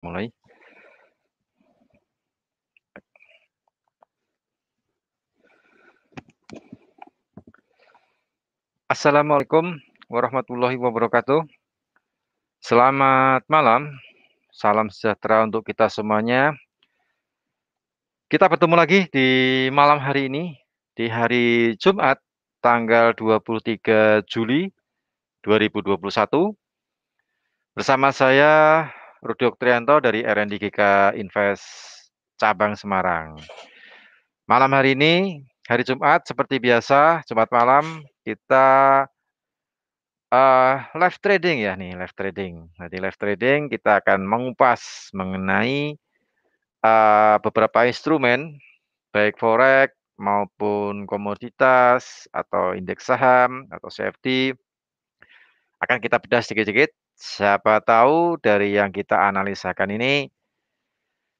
Mulai. Assalamualaikum warahmatullahi wabarakatuh. Selamat malam, salam sejahtera untuk kita semuanya. Kita bertemu lagi di malam hari ini, di hari Jumat, tanggal 23 Juli 2021. Bersama saya, Rudi Oktrianto dari RNDGK Invest Cabang Semarang. Malam hari ini, hari Jumat, seperti biasa, Jumat malam, kita live trading ya nih, live trading. Nah, di live trading kita akan mengupas mengenai, beberapa instrumen, baik forex maupun komoditas atau indeks saham atau CFD, akan kita bedah sedikit-sedikit. Siapa tahu dari yang kita analisakan ini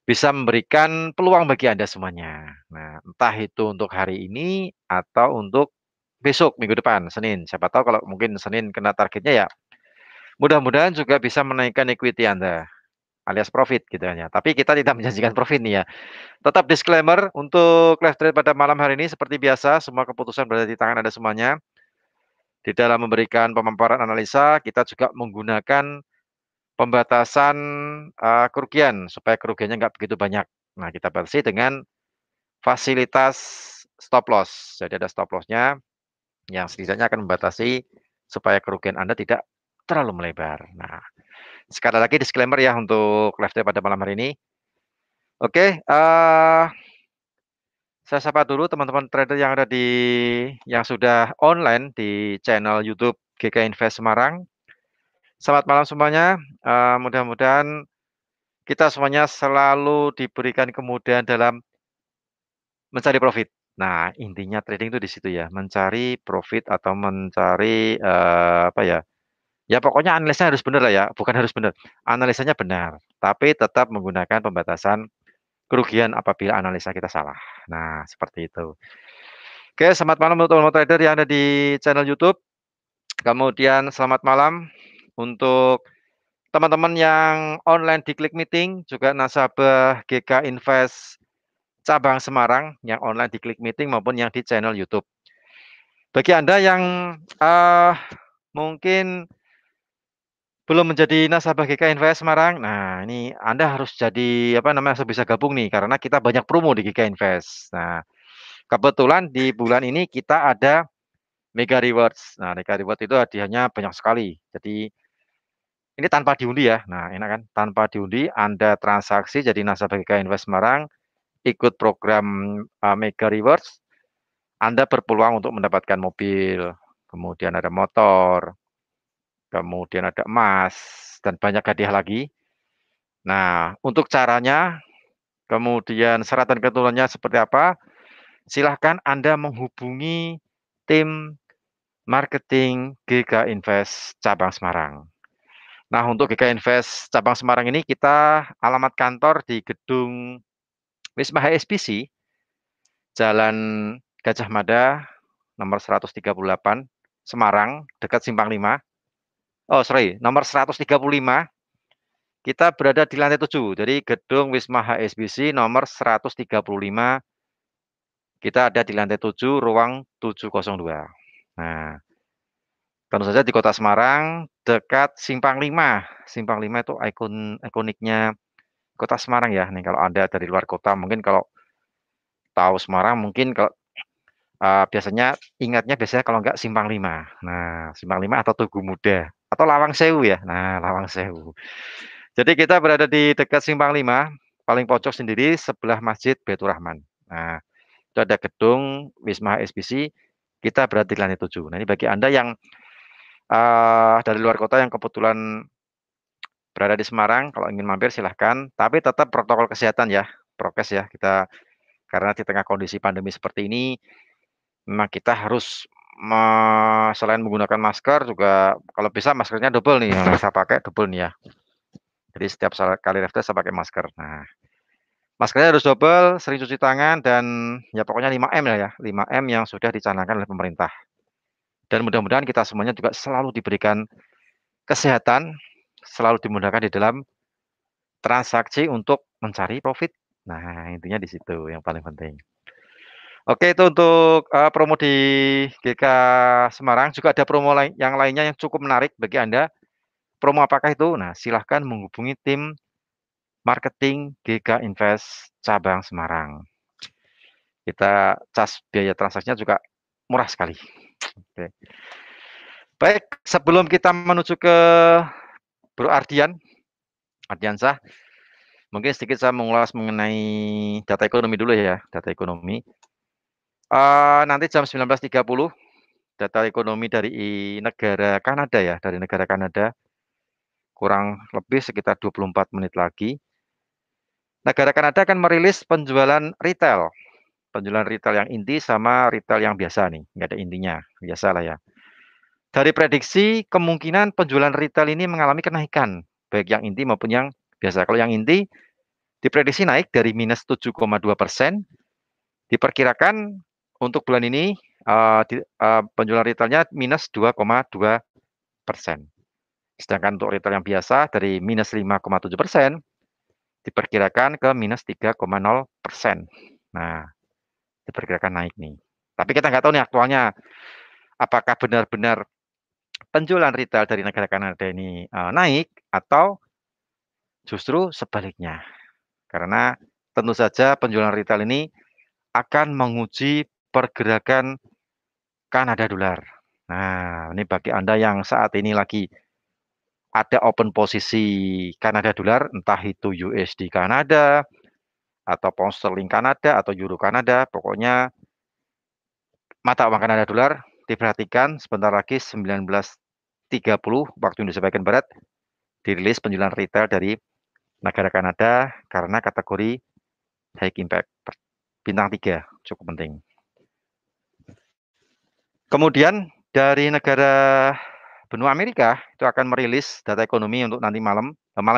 bisa memberikan peluang bagi Anda semuanya. Nah, entah itu untuk hari ini atau untuk besok, minggu depan, Senin. Siapa tahu kalau mungkin Senin kena targetnya ya mudah-mudahan juga bisa menaikkan equity Anda, alias profit gitu kan ya. Tapi kita tidak menjanjikan profit nih ya. Tetap disclaimer untuk live trade pada malam hari ini seperti biasa, semua keputusan berada di tangan Anda semuanya. Di dalam memberikan pemaparan analisa, kita juga menggunakan pembatasan kerugian supaya kerugiannya nggak begitu banyak. Nah, kita batasi dengan fasilitas stop loss. Jadi ada stop loss-nya yang setidaknya akan membatasi supaya kerugian Anda tidak terlalu melebar. Nah, sekali lagi disclaimer ya untuk live day pada malam hari ini. Oke, saya sapa dulu teman-teman trader yang ada yang sudah online di channel YouTube GK Invest Semarang. Selamat malam semuanya, mudah-mudahan kita semuanya selalu diberikan kemudahan dalam mencari profit. Nah, intinya trading itu di situ ya, mencari profit atau mencari, apa ya, ya pokoknya analisanya harus benar lah ya, bukan harus benar, analisanya benar, tapi tetap menggunakan pembatasan kerugian apabila analisa kita salah. Nah, seperti itu. Oke, selamat malam untuk teman-teman trader yang ada di channel YouTube. Kemudian selamat malam untuk teman-teman yang online di Klik Meeting, juga nasabah GK Invest cabang Semarang yang online di Klik Meeting maupun yang di channel YouTube. Bagi Anda yang mungkin belum menjadi nasabah GK Invest Semarang, nah ini Anda harus jadi apa namanya, harus bisa gabung nih karena kita banyak promo di GK Invest. Nah, kebetulan di bulan ini kita ada Mega Rewards. Nah, Mega Reward itu hadiahnya banyak sekali. Jadi ini tanpa diundi ya. Nah, enak kan? Tanpa diundi Anda transaksi jadi nasabah GK Invest Semarang, ikut program Mega Rewards, Anda berpeluang untuk mendapatkan mobil, kemudian ada motor, kemudian ada emas dan banyak hadiah lagi. Nah, untuk caranya, kemudian syarat dan ketentuannya seperti apa? Silahkan Anda menghubungi tim marketing GK Invest cabang Semarang. Nah, untuk GK Invest cabang Semarang ini kita alamat kantor di gedung Wisma HSBC, Jalan Gajah Mada, nomor 138, Semarang, dekat Simpang 5. Oh, sorry, nomor 135. Kita berada di lantai 7. Jadi gedung Wisma HSBC nomor 135. Kita ada di lantai 7, ruang 702. Nah, tentu saja di Kota Semarang, dekat Simpang 5. Simpang 5 itu ikoniknya Kota Semarang ya. Nih kalau Anda dari luar kota, mungkin kalau tahu Semarang, mungkin kalau biasanya ingatnya biasanya kalau enggak Simpang 5. Nah, Simpang 5 atau Tugu Muda atau Lawang Sewu ya. Nah, Lawang Sewu. Jadi kita berada di dekat Simpang 5, paling pojok sendiri sebelah Masjid Baitur Rahman. Nah, itu ada gedung Wisma HSBC, kita berada di lantai 7. Nah, ini bagi Anda yang dari luar kota yang kebetulan berada di Semarang, kalau ingin mampir silahkan, tapi tetap protokol kesehatan ya, prokes ya. Kita karena di tengah kondisi pandemi seperti ini, memang kita harus selain menggunakan masker juga kalau bisa maskernya double nih, yang saya pakai double nih ya. Jadi setiap kali refresh saya pakai masker. Nah, maskernya harus double, sering cuci tangan dan ya pokoknya 5M ya, 5M yang sudah dicanangkan oleh pemerintah. Dan mudah-mudahan kita semuanya juga selalu diberikan kesehatan, selalu dimudahkan di dalam transaksi untuk mencari profit. Nah, intinya di situ yang paling penting. Oke, itu untuk, promo di GK Semarang, juga ada promo yang lainnya yang cukup menarik bagi Anda. Promo apakah itu? Nah, silahkan menghubungi tim marketing GK Invest cabang Semarang. Kita cas biaya transaksinya juga murah sekali. Oke. Baik, sebelum kita menuju ke Bro Ardiansah, mungkin sedikit saya mengulas mengenai data ekonomi dulu ya, data ekonomi. Nanti jam 19.30 data ekonomi dari negara Kanada ya, dari negara Kanada, kurang lebih sekitar 24 menit lagi. Negara Kanada akan merilis penjualan retail. Penjualan retail yang inti sama retail yang biasa nih, nggak ada intinya, biasa lah ya. Dari prediksi, kemungkinan penjualan retail ini mengalami kenaikan, baik yang inti maupun yang biasa. Kalau yang inti, diprediksi naik dari minus 7,2%, diperkirakan untuk bulan ini penjualan retailnya minus 2,2%. Sedangkan untuk retail yang biasa dari minus 5,7%, diperkirakan ke minus 3,0%. Nah, diperkirakan naik nih. Tapi kita nggak tahu nih aktualnya, apakah benar-benar penjualan retail dari negara Kanada ini naik atau justru sebaliknya. Karena tentu saja penjualan retail ini akan menguji pergerakan Kanada dolar. Nah, ini bagi Anda yang saat ini lagi ada open posisi Kanada dolar, entah itu USD Kanada, atau pound sterling Kanada, atau euro Kanada, pokoknya mata uang Kanada dolar, diperhatikan sebentar lagi 19.30 waktu Indonesia bagian Barat, dirilis penjualan retail dari negara Kanada karena kategori high impact. Bintang 3, cukup penting. Kemudian dari negara benua Amerika itu akan merilis data ekonomi untuk nanti malam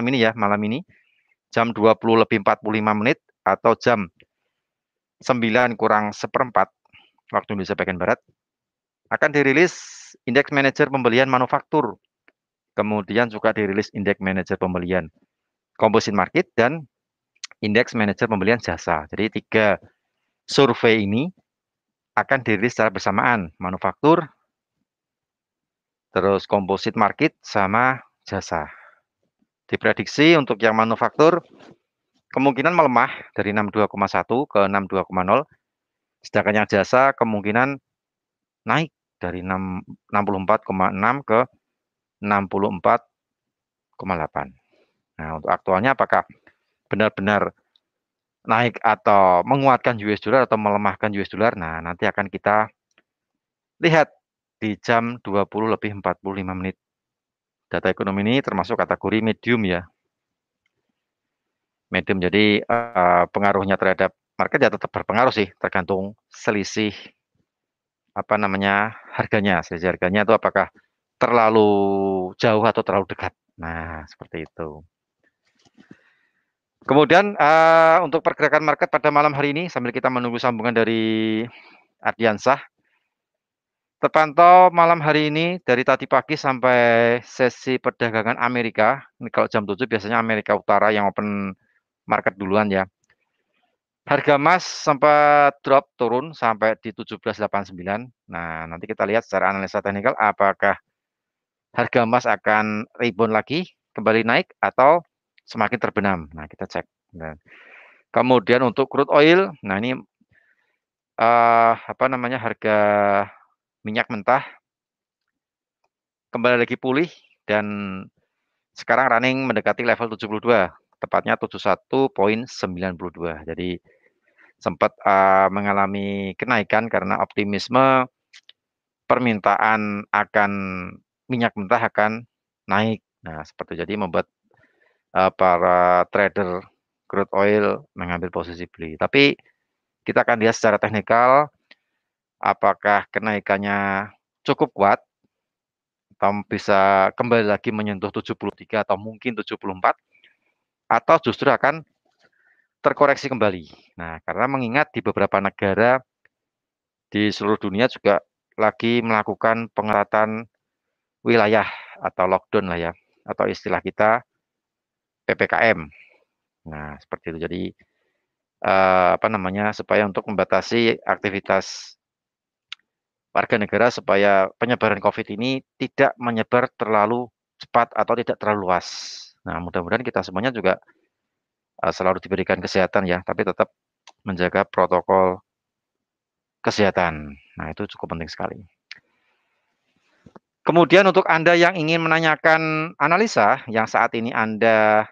ini jam 20 lebih 45 menit atau jam 9 kurang seperempat waktu Indonesia bagian Barat akan dirilis indeks manajer pembelian manufaktur. Kemudian juga dirilis indeks manajer pembelian composite market dan indeks manajer pembelian jasa. Jadi 3 survei ini akan dirilis secara bersamaan, manufaktur, terus composite market, sama jasa. Diprediksi untuk yang manufaktur kemungkinan melemah dari 62,1 ke 62,0, sedangkan yang jasa kemungkinan naik dari 64,6 ke 64,8. Nah, untuk aktualnya apakah benar-benar naik atau menguatkan US dollar atau melemahkan US dollar? Nah, nanti akan kita lihat di jam 20 lebih 45 menit. Data ekonomi ini termasuk kategori medium ya. Medium, jadi pengaruhnya terhadap market ya tetap berpengaruh sih, tergantung selisih harganya. Selisih harganya itu apakah terlalu jauh atau terlalu dekat. Nah, seperti itu. Kemudian untuk pergerakan market pada malam hari ini sambil kita menunggu sambungan dari Ardiansah. Terpantau malam hari ini dari tadi pagi sampai sesi perdagangan Amerika. Ini kalau jam 7 biasanya Amerika Utara yang open market duluan ya. Harga emas sempat drop turun sampai di 17.89. Nah, nanti kita lihat secara analisa teknikal apakah harga emas akan rebound lagi, kembali naik atau semakin terbenam. Nah, kita cek. Nah, kemudian untuk crude oil, nah ini harga minyak mentah kembali lagi pulih dan sekarang running mendekati level 72, tepatnya 71,92. Jadi sempat mengalami kenaikan karena optimisme permintaan akan minyak mentah akan naik. Nah, seperti jadi membuat para trader crude oil mengambil posisi beli. Tapi kita akan lihat secara teknikal apakah kenaikannya cukup kuat atau bisa kembali lagi menyentuh 73 atau mungkin 74 atau justru akan terkoreksi kembali. Nah, karena mengingat di beberapa negara di seluruh dunia juga lagi melakukan pengetatan wilayah atau lockdown lah ya, atau istilah kita PPKM. Nah, seperti itu. Jadi apa namanya, supaya untuk membatasi aktivitas warga negara supaya penyebaran COVID ini tidak menyebar terlalu cepat atau tidak terlalu luas. Nah, mudah-mudahan kita semuanya juga selalu diberikan kesehatan ya, tapi tetap menjaga protokol kesehatan. Nah, itu cukup penting sekali. Kemudian untuk Anda yang ingin menanyakan analisa, yang saat ini Anda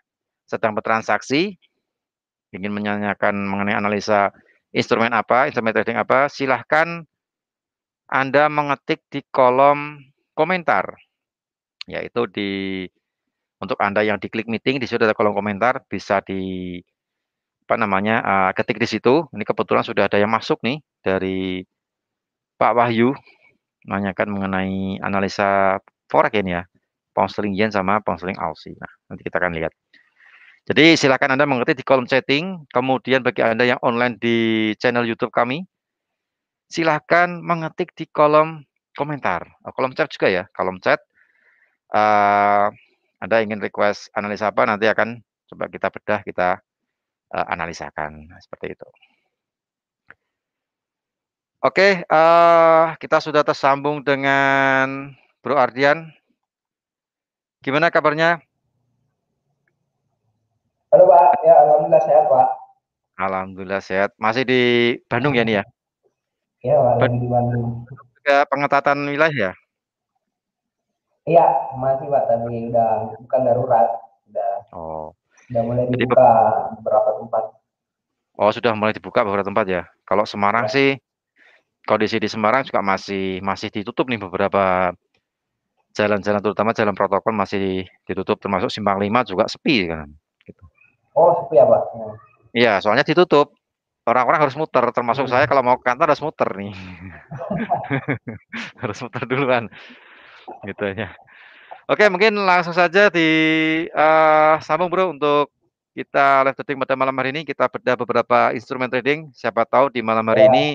sedang bertransaksi, ingin menanyakan mengenai analisa instrumen trading apa, silahkan Anda mengetik di kolom komentar, yaitu untuk Anda yang di klik meeting, di situ ada kolom komentar, bisa apa namanya, ketik di situ. Ini kebetulan sudah ada yang masuk nih dari Pak Wahyu, menanyakan mengenai analisa forex ini ya, pound sterling yen sama pound sterling Aussie. Nah, nanti kita akan lihat. Jadi silakan Anda mengetik di kolom chatting, kemudian bagi Anda yang online di channel YouTube kami, silahkan mengetik di kolom komentar, kolom chat juga ya, kolom chat. Anda ingin request analisa apa, nanti akan coba kita bedah, kita analisakan. Nah, seperti itu. Oke, kita sudah tersambung dengan Bro Ardian. Gimana kabarnya? Halo Pak, ya Alhamdulillah sehat Pak. Alhamdulillah sehat. Masih di Bandung ya nih ya? Ya Pak, lagi Bandung di Bandung. juga pengetatan wilayah ya? Iya, masih Pak, tapi udah bukan darurat, udah Oh, udah mulai jadi dibuka beberapa tempat. sudah mulai dibuka beberapa tempat ya. Kalau Semarang Ya. sih, kondisi di Semarang juga masih masih ditutup nih beberapa jalan-jalan, terutama jalan protokol masih ditutup, termasuk Simpang 5 juga sepi kan. Gitu. Oh, sepi ya Pak. Ya. Iya, soalnya ditutup. Orang-orang harus muter, termasuk saya Hmm. kalau mau ke kantor harus muter nih. Harus muter duluan gitu ya. Oke, mungkin langsung saja sambung Bro untuk kita live trading pada malam hari ini. Kita bedah beberapa instrumen trading. Siapa tahu di malam hari Ya, ini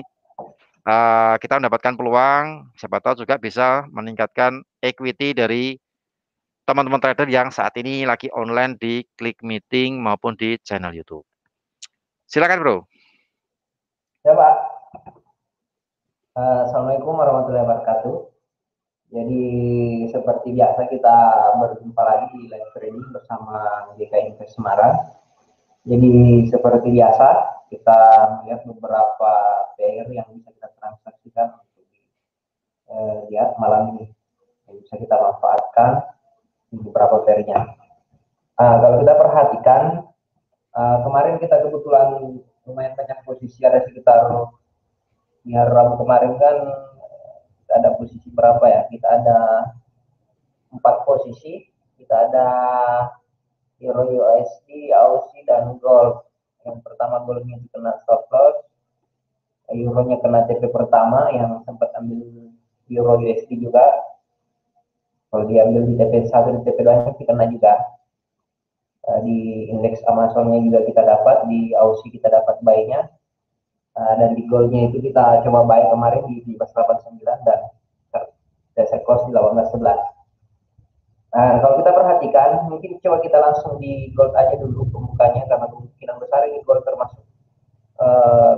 kita mendapatkan peluang. Siapa tahu juga bisa meningkatkan equity dari teman-teman trader yang saat ini lagi online di Klik Meeting maupun di channel YouTube. Silakan Bro. ya Pak. Assalamualaikum warahmatullahi wabarakatuh. Jadi seperti biasa kita berjumpa lagi di live trading bersama GK Invest Semarang. Jadi seperti biasa kita melihat beberapa pair yang bisa kita transaksikan untuk lihat malam ini yang bisa kita manfaatkan di beberapa pairnya. Kalau kita perhatikan kemarin kita kebetulan lumayan banyak posisi, ada sekitar di hari Rabu kemarin kan ada posisi berapa ya, kita ada 4 posisi, kita ada Euro USD, Aussie dan Gold. Yang pertama Goldnya kena stop loss, Euronya kena TP pertama yang sempat ambil Euro USD juga. Kalau diambil di TP 1 di TP 2 kita kena juga. Di indeks Amazonnya juga kita dapat, di Aussie kita dapat buy-nya, dan di goldnya itu kita coba buy kemarin di 1789 dan saya close di 1811. Nah, kalau kita perhatikan, mungkin coba kita langsung di gold aja dulu pembukanya, karena kemungkinan besar ini gold termasuk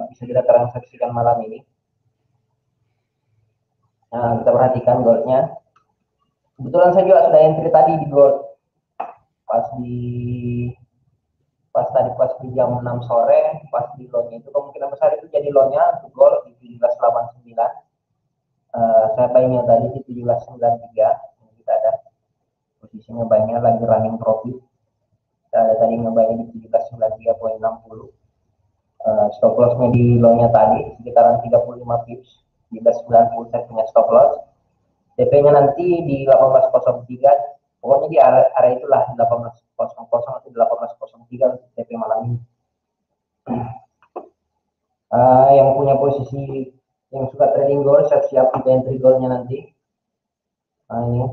bisa kita transaksikan malam ini. Nah, kita perhatikan goldnya. Kebetulan saya juga sudah entry tadi di gold pas di pas di jam 6 sore, pas di low-nya itu kemungkinan besar itu jadi low-nya gold di 1789. Saya buy-nya tadi di 1793. Kita ada posisinya buy-nya lagi running profit. Kita ada tadi ngebuy di 1793,60. Stop loss-nya di low-nya tadi sekitaran 35 pips, 1790 saya punya stop loss. TP-nya nanti di 1803, pokoknya di area itulah 1800 atau 1803 untuk TP malam ini. Yang punya posisi yang suka trading gold, siap-siap kita entry goldnya nanti. Nah, ini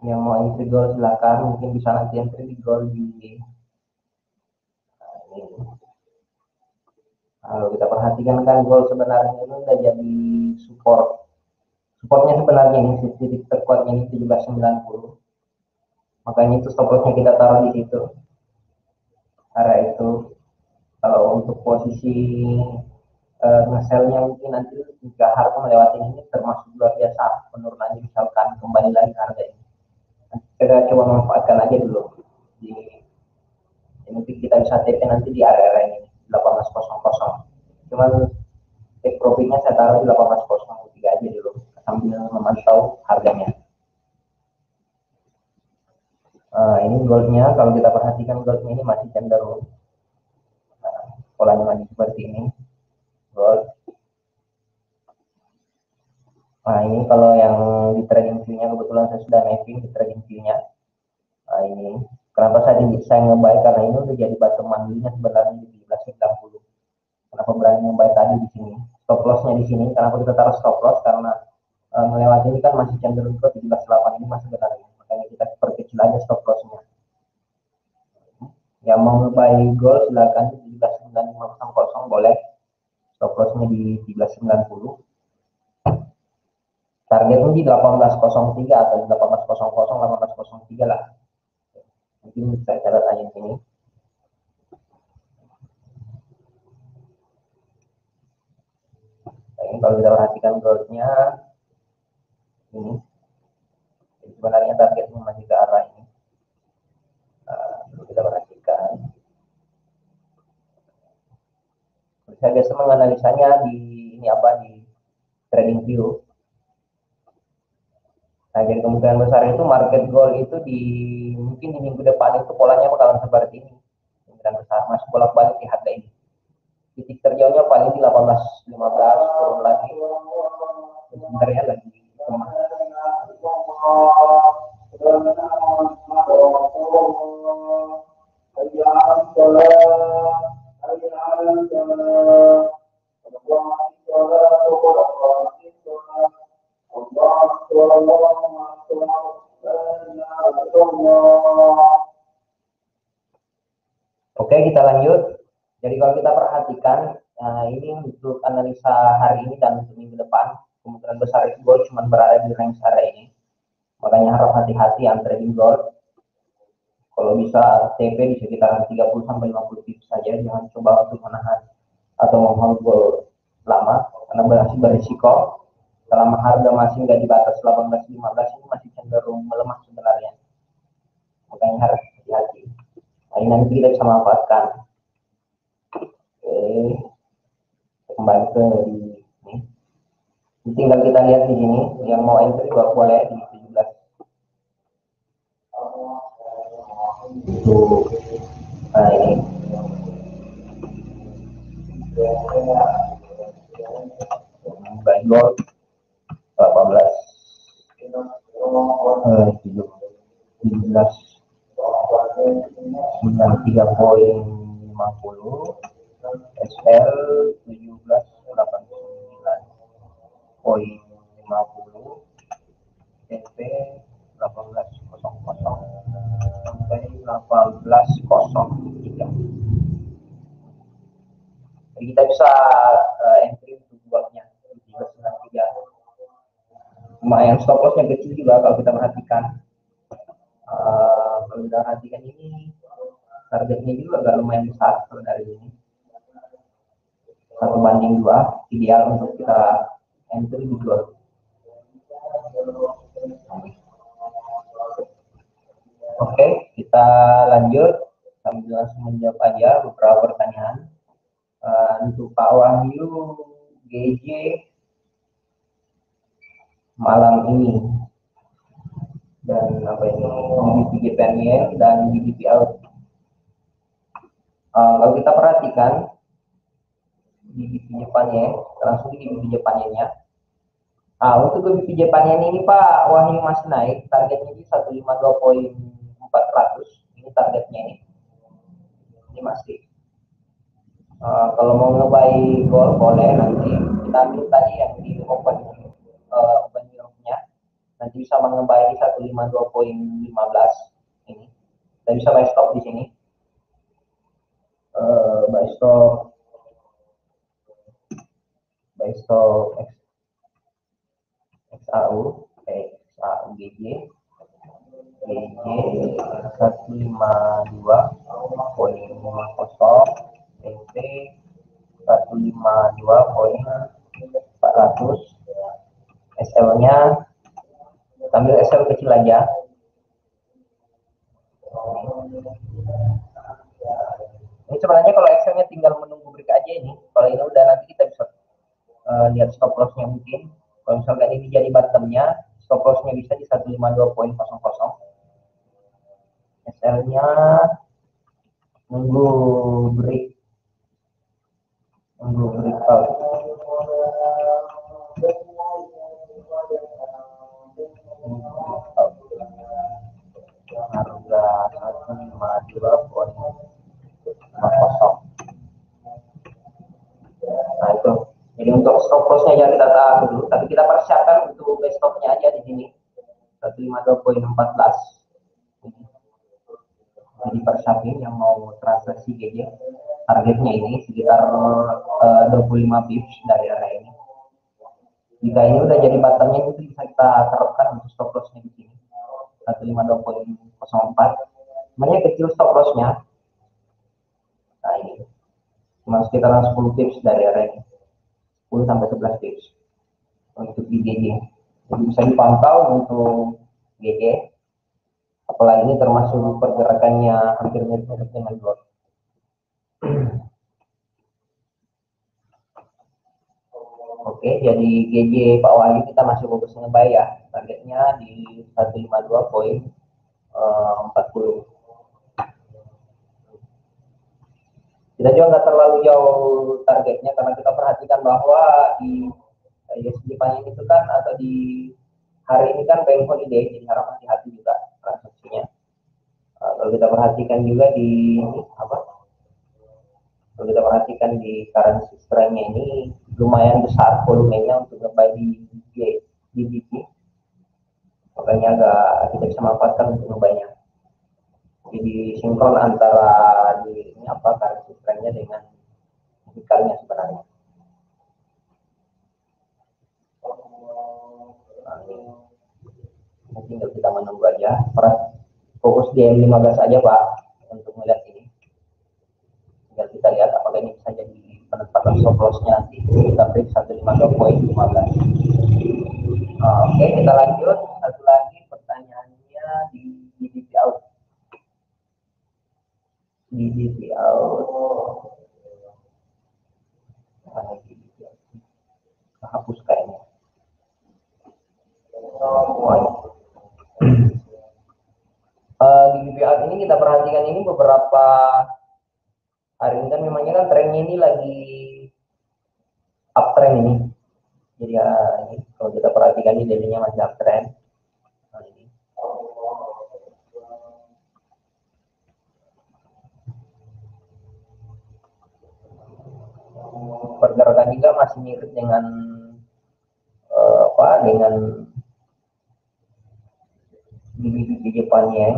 yang mau entry gold silakan, mungkin bisa nanti entry di gold di ini. Kalau kita perhatikan kan gold sebenarnya ini udah jadi supportnya sebenarnya ini titik terkuatnya ini 1790, makanya itu stop lossnya kita taruh di situ. area itu. Kalau untuk posisi ngeselnya mungkin nanti jika harga melewati ini termasuk luar biasa penurunannya, misalkan kembali lagi harga ini. Kita coba manfaatkan aja dulu di, mungkin kita bisa TP nanti di area ini 1800. Cuman take profitnya saya taruh di 1803 aja dulu sambil memantau harganya. Ini goldnya, kalau kita perhatikan goldnya ini masih cenderung polanya masih seperti ini gold. Nah ini kalau yang di trading view-nya, kebetulan saya sudah naikin di trading view-nya. Nah ini kenapa saya nge-buy, karena ini udah jadi bottom monthly-nya sebenarnya di 1790. Kenapa berani nge-buy tadi di sini? Stop loss-nya di sini. Kenapa kita taruh stop loss? Karena melewati ini kan masih cenderung ke 17.8 ini masih sebenarnya. Makanya kita perkecil aja stop loss-nya. Yang mau nge-buy gold silakan di 17.9500 boleh. Stop loss-nya di 17.90. Targetnya di 18.03 atau 18.00, 18.03 lah. Mungkin saya catat aja sini. Nah, ini kalau kita perhatikan goldnya ini, sebenarnya targetnya masih ke arah ini. Kita perhatikan. Saya biasa menganalisanya di ini apa, di trading view. Nah, jadi kemungkinan besar itu market gold itu di mungkin di minggu depan itu polanya bakalan seperti ini. Kemungkinan besar masih bolak-balik di harga ini. Titik terjauhnya paling di 18.15, turun lagi. Sebentar ya, lagi lemah. Oke, kita lanjut. Jadi kalau kita perhatikan, ini untuk analisa hari ini dan untuk minggu depan, kemungkinan besar itu gold cuma berada di range area ini. Makanya harap hati-hati yang trading gold. Kalau bisa TP di sekitar 30-50 pips saja, jangan coba untuk menahan atau menghold gold lama, karena masih berisiko. Selama harga masih nggak di batas 18.15 ini masih cenderung melemah sebenarnya. Makanya harus hati-hati. Nah, ini nanti kita bisa manfaatkan. Oke, kembali ke ini. Tinggal kita lihat di sini, yang mau entry boleh di 17. Nah ini buy gold 18 17 93.50 SL 1789.50 TP 18.00 sampai 18.03. Jadi kita bisa entry untuk buatnya 1393. Lumayan stop lossnya kecil juga kalau kita perhatikan. Kalau kita perhatikan ini targetnya juga agak lumayan besar kalau dari ini 1/2, ideal untuk kita entry di gold. Oke, kita lanjut sambil langsung menjawab aja beberapa pertanyaan. Untuk Pak Wahyu GJ malam ini dan apa ini BBP Japan Yen dan BBP out. Kalau kita perhatikan BBP Japan Yen, langsung di BBP Japan Yen-nya. Untuk BBP Japan Yen ini Pak Wahyu masih naik, targetnya di 152.400. Ini targetnya ini. Ini masih. Kalau mau nge-buy gold boleh, nanti kita ambil tadi yang di open nya, nanti bisa nge-buy di 152.15 ini. Kita bisa buy stop di sini. Buy stop XAU GJ 152.15 Ini sebenarnya kalau Excelnya tinggal menunggu break aja ini. Kalau ini udah nanti kita bisa lihat stop lossnya mungkin. Kalau misalkan ini jadi bottomnya, stop lossnya bisa di 152.00. SL-nya nunggu break, nunggu breakout. Harga 152.50. Nah itu. Jadi untuk stop lossnya jangan kita tahan dulu, tapi kita persiapkan untuk stopnya aja di sini 152.14. Jadi persiapin yang mau transaksi GG, targetnya ini sekitar 25 pips dari area ini. Jika ini udah jadi bottomnya itu bisa kita terapkan untuk stop lossnya di sini 152.04. Sebenarnya kecil stop lossnya. Nah ini cuma sekitaran 10 pips dari area ini, 10 sampai 11 pips untuk di GG. Jadi bisa dipantau untuk GG. Apalagi ini termasuk pergerakannya hampir mirip-mirip dengan gold. Oke, jadi GJ Pak Wahyu kita masih fokus ngebuy ya. Targetnya di 152.40. Kita juga nggak terlalu jauh targetnya karena kita perhatikan bahwa di Jepang ini itu kan atau di hari ini kan bank holiday, jadi harap hati-hati juga transaksinya. Kalau kita perhatikan juga di apa? Kalau kita perhatikan di currency strength-nya ini lumayan besar volumenya untuk ngebuy di BP. Makanya agak kita bisa manfaatkan untuk ngebuynya. Jadi sinkron antara di ini apa currency strength-nya dengan tipikalnya sebenarnya. Nah, ini tinggal kita menunggu aja. Fokus di M15 aja Pak untuk melihat ini. Tinggal kita lihat apakah ini bisa jadi penempatan stop loss-nya nanti. Kita break 152.15. Oke, kita lanjut. Satu lagi pertanyaannya di GDP out. GDP out. Mana GDP out? Hapus kayaknya. GDP out ini kita perhatikan ini beberapa hari ini kan memangnya kan trennya ini lagi uptrend ini. Jadi ya ini kalau kita perhatikan ini daily-nya masih uptrend. Nah, ini. Pergerakan juga masih mirip dengan dengan di Jepannya.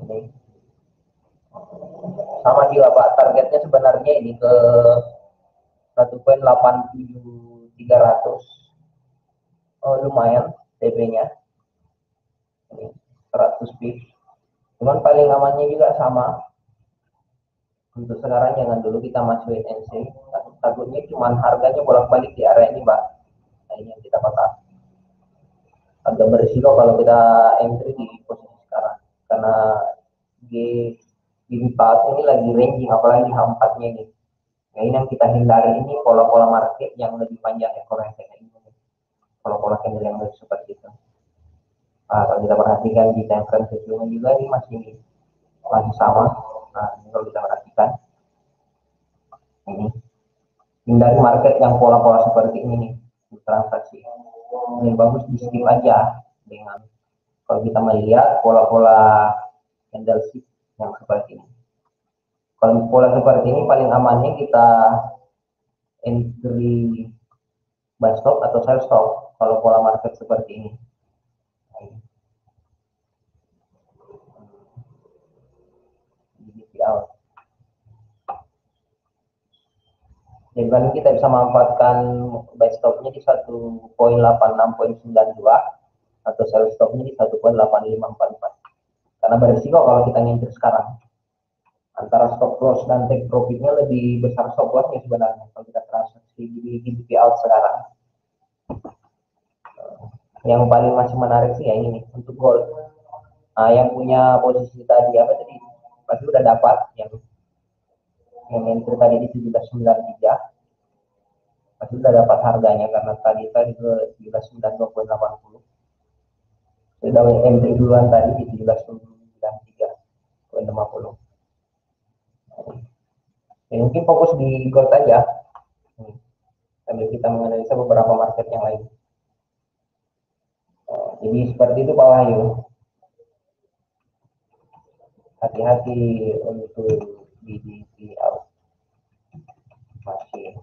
Ini sama juga Pak, targetnya sebenarnya ini ke 1.87300. Lumayan TP-nya. Ini 100 pips. Cuman paling amannya juga sama. Untuk sekarang jangan dulu kita masukin NC. Takutnya cuman harganya bolak-balik di area ini, Mbak. Nah, ini yang kita patah. Agak berisiko kalau kita entry di posisi sekarang. Karena di 4 ini lagi ranging, apalagi H4-nya ini. Nah, ini yang kita hindari ini pola-pola market yang lebih panjang ekornya kayak ini. Pola-pola candle yang lebih seperti itu. Nah, kalau kita perhatikan di time frame sebelumnya juga ini masih sama. Nah, ini kalau kita perhatikan ini hindari market yang pola-pola seperti ini nih transaksi. Ini bagus di skip aja dengan kalau kita melihat pola-pola candlestick yang seperti ini. Kalau pola seperti ini paling amannya kita entry buy stop atau sell stop kalau pola market seperti ini. Jadi kita bisa memanfaatkan buy stopnya di 1.86.92 atau sell stopnya di 1.8544. Karena berisiko kalau kita ngintip sekarang. Antara stop loss dan take profitnya lebih besar stop lossnya sebenarnya kalau kita transaksi di GDP out sekarang. Yang paling masih menarik sih ya ini nih, untuk gold. Nah, yang punya posisi tadi apa tadi? Pasti udah dapat yang entry tadi di 1793 pasti udah dapat harganya karena tadi ke 17.920.80 sudah entry duluan tadi di 17.93.50. Ya, mungkin fokus di gold aja sambil kita menganalisa beberapa market yang lain. Jadi seperti itu Pak Wahyu, hati-hati untuk di out masih.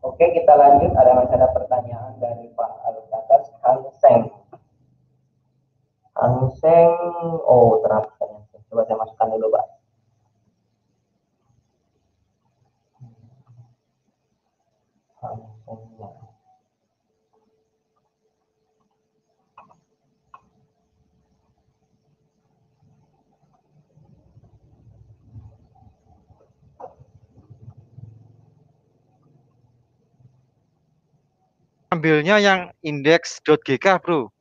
Oke, kita lanjut. Masih ada pertanyaan dari Pak Alkatas Hang Seng. Hang Seng, oh terapkan. Coba saya masukkan dulu, Pak. Hang Sengnya. Ambilnya yang indeks.gk, bro.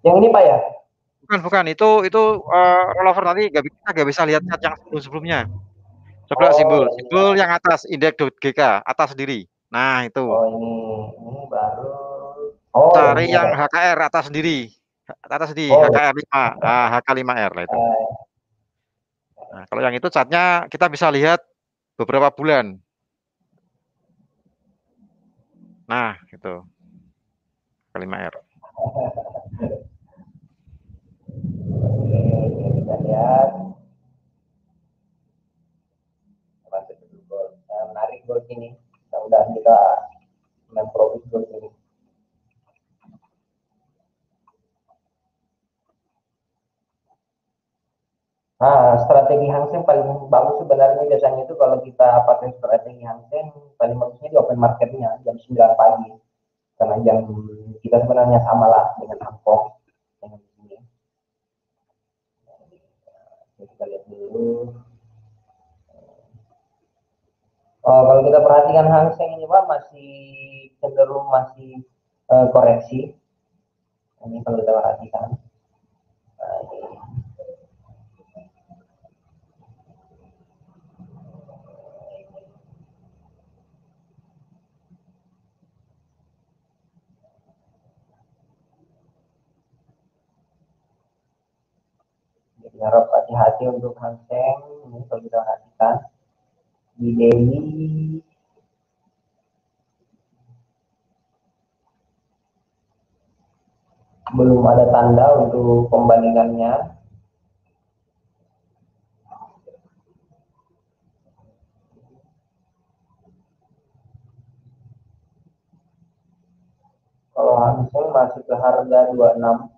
Yang ini Pak ya? Bukan, bukan. Itu rollover nanti nggak bisa lihat chart yang sebelum-sebelumnya. Coba Oh, simbol, yang ini simbol ya. yang atas indeks.gk atas sendiri. Nah, itu. Oh, ini baru. Oh, yang Cari ini yang ada. HKR atas sendiri. Atas di Oh, HKR 5, HK5R lah itu. Nah, kalau yang itu catnya kita bisa lihat beberapa bulan. Nah, itu HK5R. kita lihat. Masuk ke gold. Nah, menarik gold ini. Mudah-mudahan kita memprofit gold ini. Nah, strategi Hang Seng paling bagus sebenarnya biasanya itu kalau kita pakai strategi Hang Seng paling bagusnya di open marketnya jam 9 pagi. Karena jam kita sebenarnya sama lah dengan Hang Kong. Dengan ini. Kita lihat dulu. Oh, kalau kita perhatikan Hang Seng ini Pak masih cenderung masih koreksi. Ini kalau kita perhatikan. Nah, jadi harap hati-hati untuk Hang Seng. Ini kalau kita perhatikan di daily belum ada tanda untuk pembandingannya. Kalau Hang Seng masih ke harga 26,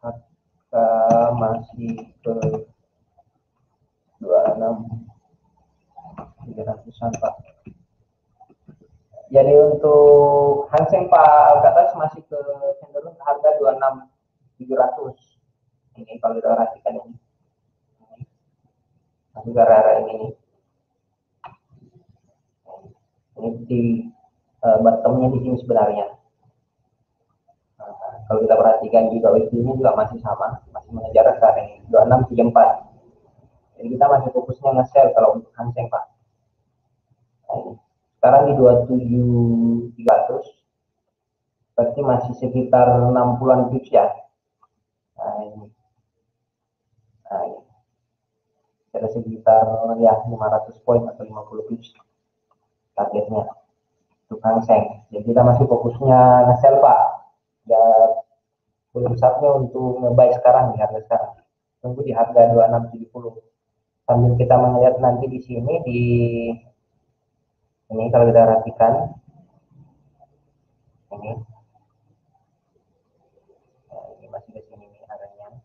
harga masih ke 26 300-an Pak. Jadi untuk Hang Seng Pak Alcatas masih ke cenderung harga 26.700. Ini kalau kita perhatikan ini. Masih ke area ini nih. Ini di bottomnya di sini sebenarnya. Nah, kalau kita perhatikan juga WIB-nya juga masih sama, masih mengejar ke area 26.34. Jadi kita masih fokusnya nge-sell kalau untuk Hang Seng Pak. Nah, ini. Sekarang di 27.300, berarti masih sekitar 60-an pips ya. Nah, ini. Nah, ini. Ada sekitar ya 500 poin atau 50 pips targetnya untuk Hang Seng. Jadi kita masih fokusnya nge-sell Pak. Ya belum saatnya untuk nge-buy sekarang di harga sekarang. Tunggu di harga 2670. Sambil kita melihat nanti di sini di ini kalau kita perhatikan ini, nah, ini masih di sini nih harganya.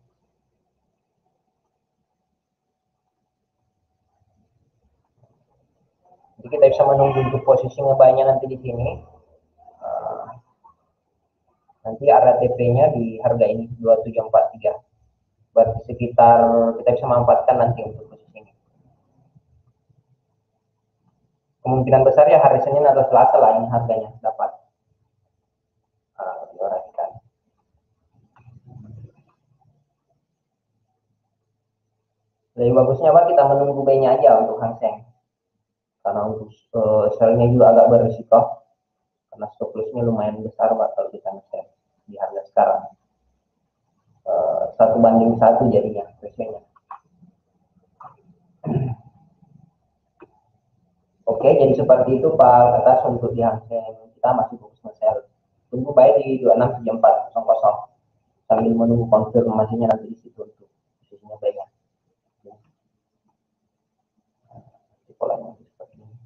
Jadi kita bisa menunggu untuk posisi nge-buy-nya nanti di sini. Nanti area TP-nya di harga ini 2743. berarti sekitar kita bisa memanfaatkan nanti untuk posisi ini. Kemungkinan besar ya hari Senin atau Selasa lah ini harganya dapat diorangkan. Lebih bagusnya Pak kita menunggu B-nya aja untuk Hang Seng, karena untuk sell-nya juga agak berisiko karena stop loss-nya lumayan besar Pak kalau kita nge-sell di harga sekarang. 1:1 jadinya rasionya. Oke, jadi seperti itu Pak atas untuk di Hang Seng kita masih fokus nge-sell. Tunggu baik di 26.3400 sambil menunggu konfirmasinya nanti di situ untuk posisinya baiknya. Polanya seperti ini.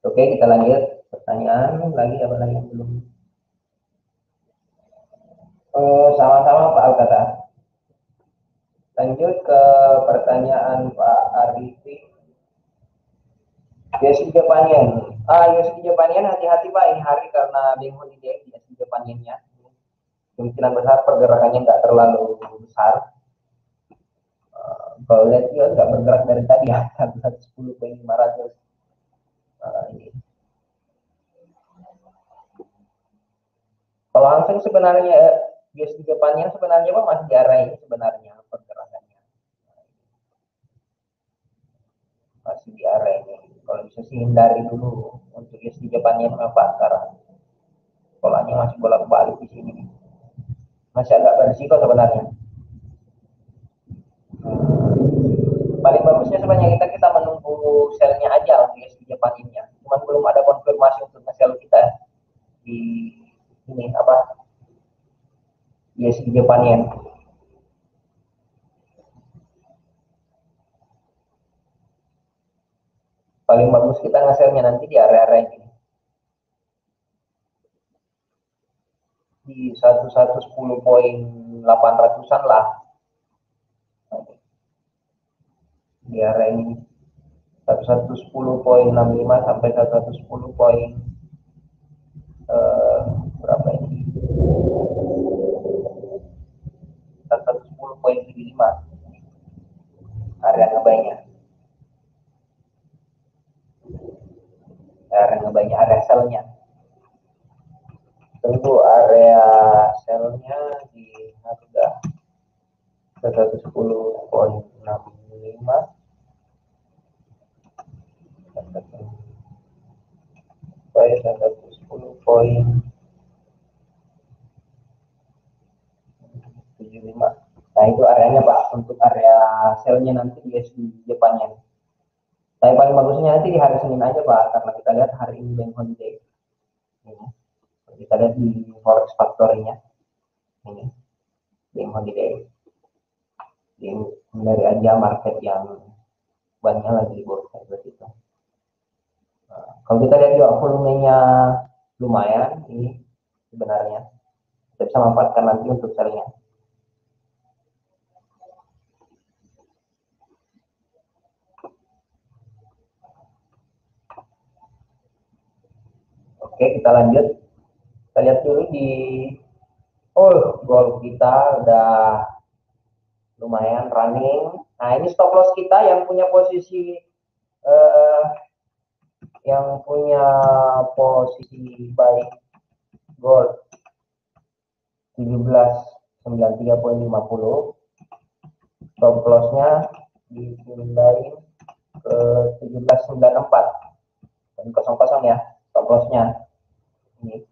Oke, kita lanjut. Pertanyaan lagi apa lagi yang belum? Sama-sama Pak Alkata. Lanjut ke pertanyaan Pak Arifin. USD Japanian. USD Japanian hati-hati Pak ini hari karena bank holiday di USD Japaniannya. Kemungkinan besar pergerakannya nggak terlalu besar. Kalau lihat juga nggak bergerak dari tadi ya 110.500. Ini. Kalau Hang Seng sebenarnya USD Japanian sebenarnya Pak masih di area ini sebenarnya pergerakannya. Masih di area ini. Kalau bisa sih hindari dulu untuk USD Japanian apa sekarang. Polanya masih bolak-balik di sini. Masih agak berisiko sebenarnya. Paling bagusnya sebenarnya kita menunggu selnya aja untuk USD Japaniannya. Cuman belum ada konfirmasi untuk sel kita di ini apa USD Japanian. Paling bagus kita nge-sell-nya nanti di area-area ini. Di 1110.800-an lah. Di area ini 1110.65 sampai 1110. Berapa ini? 1110.75 area ngebainya. Area ngebainya, area sell-nya. Tentu area sell-nya di harga 110.65 sampai 110.75. Nah itu areanya Pak untuk area sell-nya nanti di depannya. Tapi paling bagusnya nanti di hari Senin aja Pak, karena kita lihat hari ini bank holiday. Ini. Kita lihat di forex factory-nya. Ini bank holiday. Ini dari aja market yang banyak lagi libur seperti itu. Nah, kalau kita lihat juga volumenya lumayan ini sebenarnya kita bisa manfaatkan nanti untuk sellnya. Oke, kita lanjut. Kita lihat dulu di gold kita udah lumayan running. Nah, ini stop loss kita yang punya posisi buy gold 1793.50. Stop loss-nya dipindahin ke 1794 dan 00 ya stop loss-nya. Ini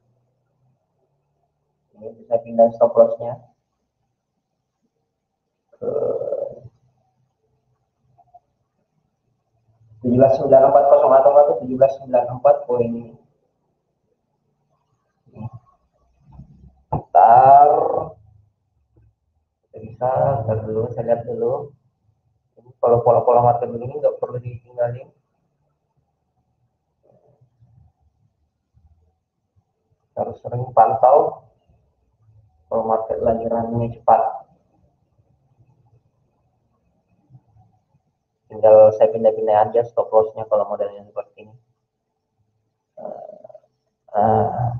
bisa pindah stop loss-nya ke 17.940 atau 17.94 poin ini. Ntar bisa dulu saya lihat dulu. Kalau pola-pola market begini nggak perlu ditinggalin. Harus sering pantau kalau market lagi running cepat. Tinggal saya pindah-pindah aja stop loss-nya kalau modelnya seperti ini. Nah,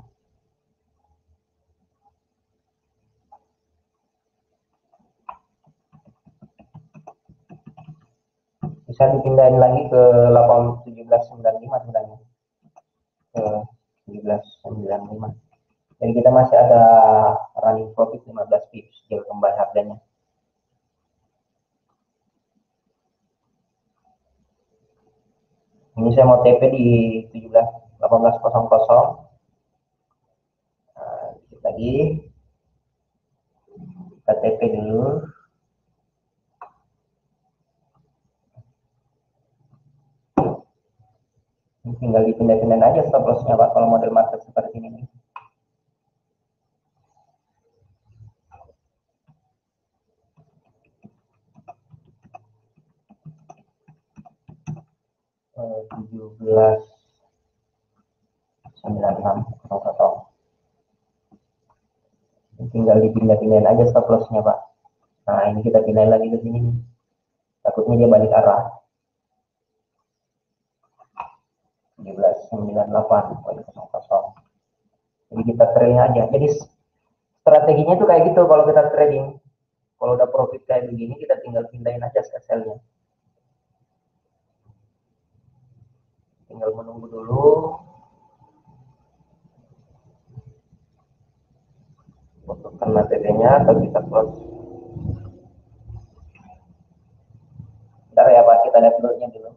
bisa dipindahin lagi ke 1795 sebenarnya, ke 1795. Jadi kita masih ada running profit 15 pips jual kembali harganya. Ini saya mau TP di 18.00. Nah, dikit lagi kita TP dulu. Ini tinggal dipindah-pindahin aja stop lossnya Pak kalau model market seperti ini. Eh, 17.96. Tinggal dipindah-pindahin aja stop lossnya Pak. Nah ini kita pindahin lagi ke sini. Takutnya dia balik arah. 17.98.00. Jadi kita trading aja. Jadi strateginya tuh kayak gitu kalau kita trading. Kalau udah profit kayak begini kita tinggal pindahin aja sell-nya. Tinggal menunggu dulu. Untuk kena TP-nya atau kita close. Bentar ya Pak, kita lihat dulu dulu.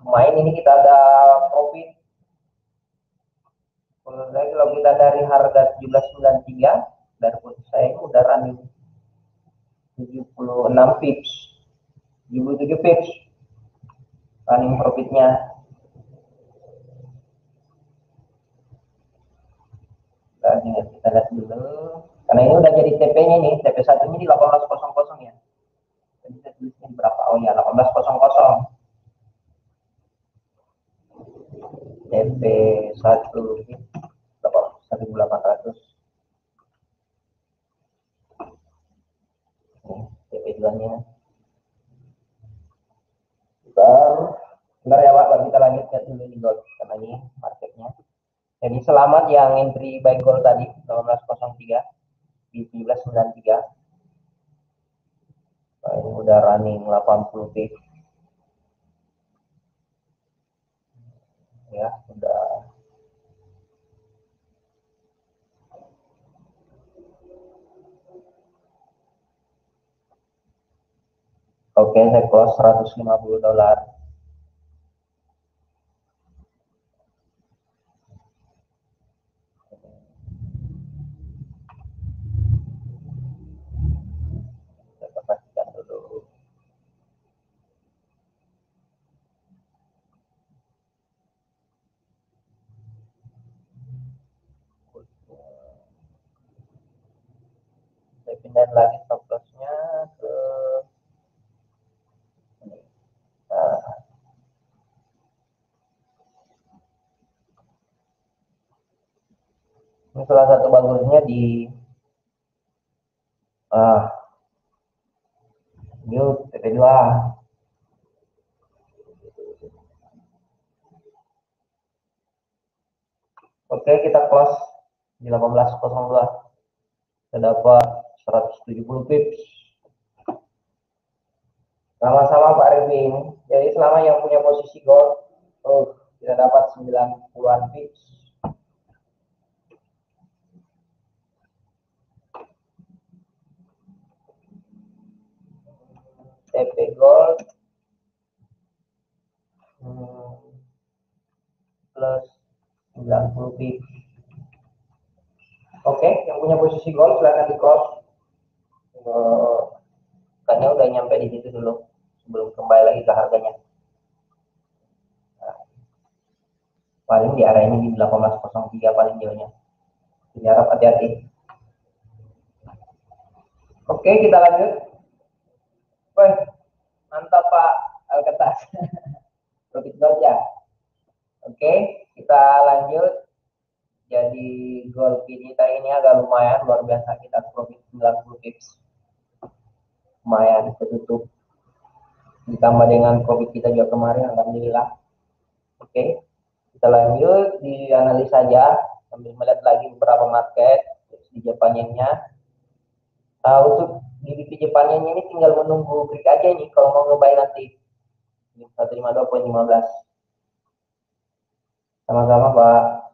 Main ini kita ada profit. Kalau kita dari harga 17.93 dari posisi saya ini udah running 76 pips, 77 pips running profitnya. Kita lihat dulu karena ini udah jadi TP-nya nih, TP satunya di 18.00 ya. Jadi saya tulisnya berapa? Oh ya 18.00. TP 1 1.800. TP 2-nya. Bentar ya Pak, baru kita lanjutkan dulu di gold karena ini marketnya. Jadi selamat yang entry buy gold tadi 18.03 di 17.93. Nah, ini udah running 80 pips. Ya, udah. Oke, saya close $150. Kita pastikan dulu. Saya pindahin lagi stop loss-nya ke ini. Nah, ini salah satu bagusnya di yuk TP2. Oke, kita close di 18.02. Kita dapat 170 pips. Sama-sama Pak Revin. Jadi selama yang punya posisi gold, kita dapat 90-an pips. TP gold plus 90 pips. Oke, yang punya posisi gold silahkan di close. Karena udah nyampe di situ dulu sebelum kembali lagi ke harganya. Nah, paling di area ini di 18.03 paling jauhnya. Jadi harap hati-hati. Oke, kita lanjut. Wih, mantap Pak Alketas. Profit gold ya. Oke, kita lanjut. Jadi gold kita ini agak lumayan luar biasa, kita profit 90 pips. Lumayan ketutup. Ditambah dengan profit kita juga kemarin alhamdulillah. Oke, kita lanjut di analisa saja sambil melihat lagi beberapa market di Jepannya. Untuk di Jepannya ini tinggal menunggu break aja nih kalau mau ngebuy nanti 152.15. Sama-sama Pak.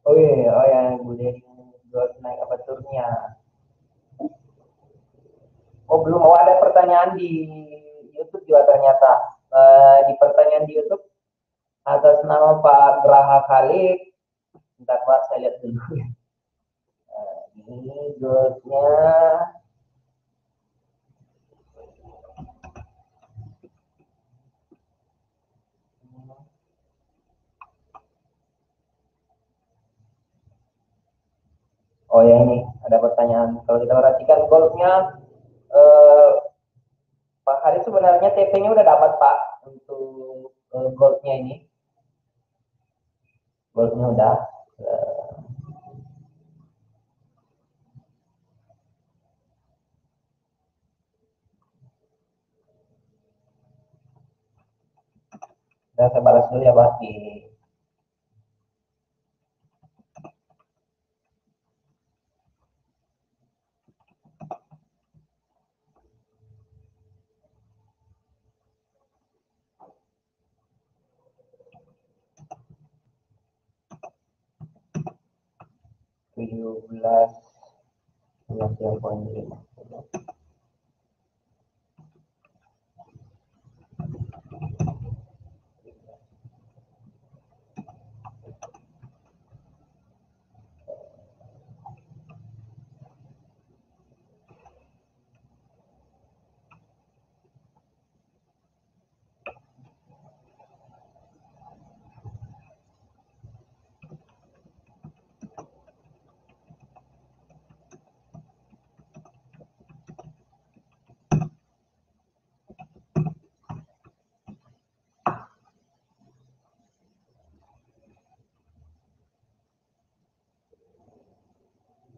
Oh iya, oh ya, Bu Dedi naik apa turnya? Oh belum, oh ada pertanyaan di YouTube juga ternyata. Di pertanyaan di YouTube atas nama Pak Graha Khalid. Bentar Pak, saya lihat dulu. Ini goldnya. Oh ya ini ada pertanyaan. Kalau kita perhatikan goldnya, eh, Pak Hari sebenarnya TP-nya udah dapat Pak untuk goldnya ini. Goldnya udah. Eh, saya balas dulu ya Pak di 17 9,5.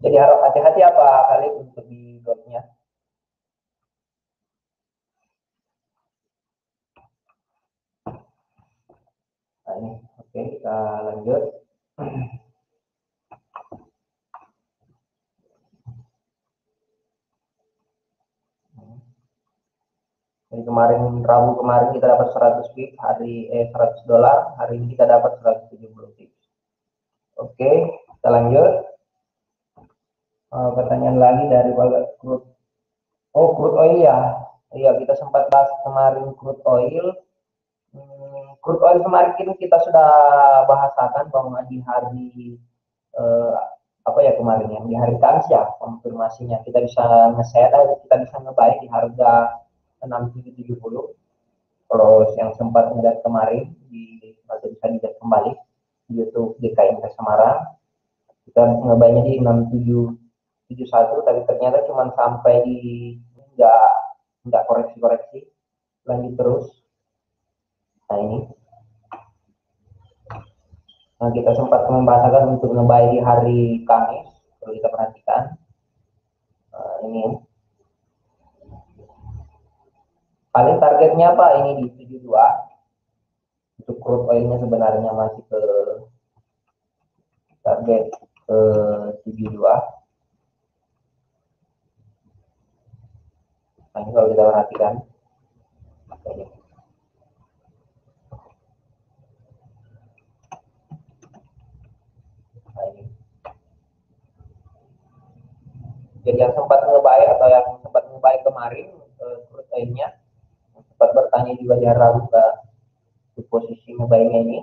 Jadi harap hati-hati apa kali untuk di goldnya. Nah ini, oke kita lanjut. Jadi kemarin Rabu kemarin kita dapat 100 pips, $100, hari ini kita dapat 170 pips. Oke, kita lanjut. Pertanyaan lagi dari Pak Crude. Oh, crude oil ya. Iya, kita sempat bahas kemarin crude oil. Crude oil kemarin kita sudah bahasakan bahwa di hari eh, apa ya kemarin ya, di hari Kamis ya konfirmasinya kita bisa nge-share, kita bisa ngebaik di harga 6770. Terus yang sempat ngeliat kemarin masih bisa dilihat kembali di YouTube DKI Invest Semarang, kita ngebayangnya di 6771 tapi ternyata cuma sampai di nggak nggak koreksi-koreksi, lanjut terus. Nah ini, nah, kita sempat membahaskan untuk ngebuy di hari Kamis, perlu kita perhatikan. Ini paling targetnya apa ini di 72. Untuk crude oilnya sebenarnya masih ke target ke 72. Nah ini kalau kita perhatikan ini. Nah, ini. Jadi yang sempat ngebuy atau yang sempat ngebuy kemarin crude oilnya sempat bertanya juga di Rabu di posisi ngebuy-nya ini.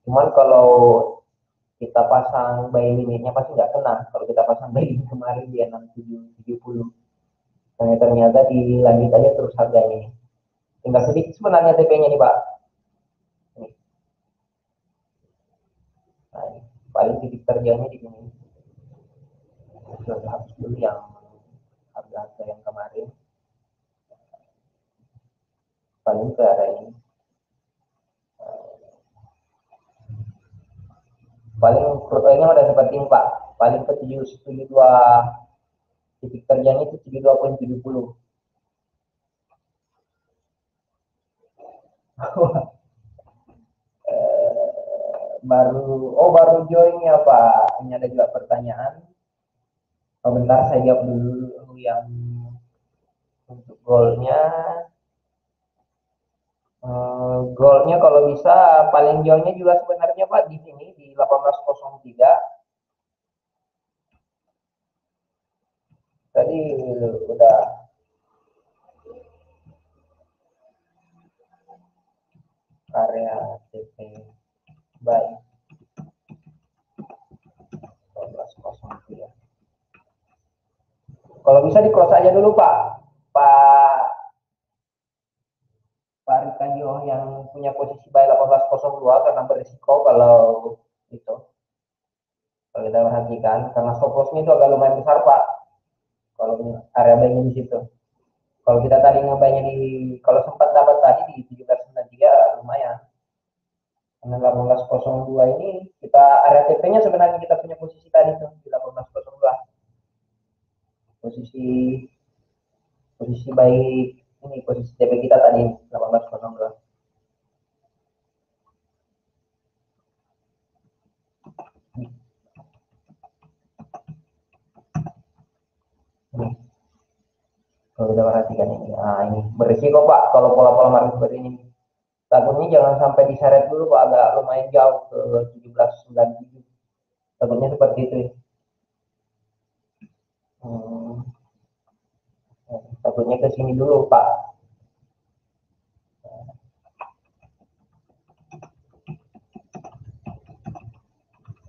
Cuman kalau kita pasang buy limitnya pasti nggak kena. Kalau kita pasang buy limit kemarin di 6770, nah, ternyata dilanjut aja terus harganya. Tinggal sedikit sebenarnya TP-nya nih Pak. Ini. Nah, ini. Paling titik terjangnya di sini. Sudah hapus dulu yang harga-harga yang kemarin. paling ke arah ini. Paling crude oilnya udah seperti ini Pak, paling ke 772 titik terjangnya itu 72,70. baru join ya Pak. Ini ada juga pertanyaan. Bentar saya jawab dulu yang untuk goalnya. Goalnya kalau bisa paling jauhnya juga sebenarnya Pak di sini di 1803. Tadi udah area TP baik 1803. Kalau bisa di cross aja dulu Pak. Pak Pak Rikanyo yang punya posisi buy 1802 karena berisiko kalau itu. Kalau kita perhatikan karena stop lossnya itu agak lumayan besar Pak. Kalau area buy di situ. Kalau kita tadi ngebuynya kalau sempat dapat tadi di 1793 lumayan. Dengan 1802 ini kita area TP-nya sebenarnya kita punya posisi tadi tuh di 1802. Posisi posisi baik ini posisi TP kita tadi 1802. Ini kalau kita perhatikan ini, nah ini berisiko Pak kalau pola-pola market seperti ini. Takutnya jangan sampai diseret dulu Pak, agak lumayan jauh ke 1797. Takutnya seperti itu. Hmm, takutnya ke sini dulu Pak.